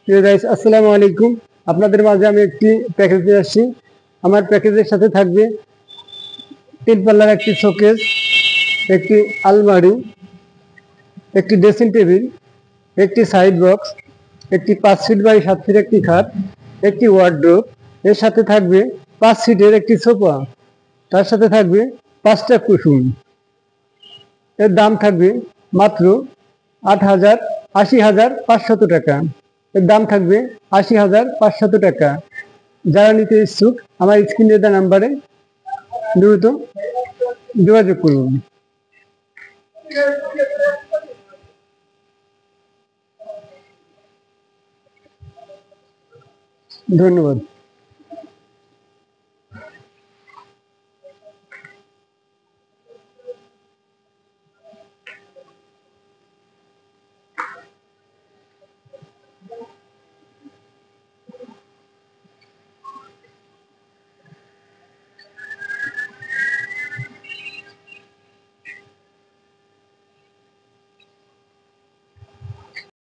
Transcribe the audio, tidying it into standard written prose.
প্রিয় গাইস, আসসালামু আলাইকুম। আপনাদের মাঝে আমি একটি প্যাকেজ নিয়ে আসছি। আমার প্যাকেজের সাথে থাকবে 3 পাল্লার একটি শোকেস, একটি আলমারি, একটি ড্রেসিং টেবিল, একটি সাইড বক্স, একটি 5 ফিট বাই 7 ফিট একটি খাট, একটি ওয়ার্ডরোব। এর সাথে থাকবে 5 সিটের একটি সোফা। তার সাথে থাকবে 5টা কুশন। এর দাম থাকবে মাত্র ৮০,৫০০ টাকা। এর দাম থাকবে ৮০,৫০০ টাকা। যারা নিতে ইচ্ছুক আমার স্ক্রিনে দেওয়া নাম্বারে দ্রুত যোগাযোগ করুন। ধন্যবাদ।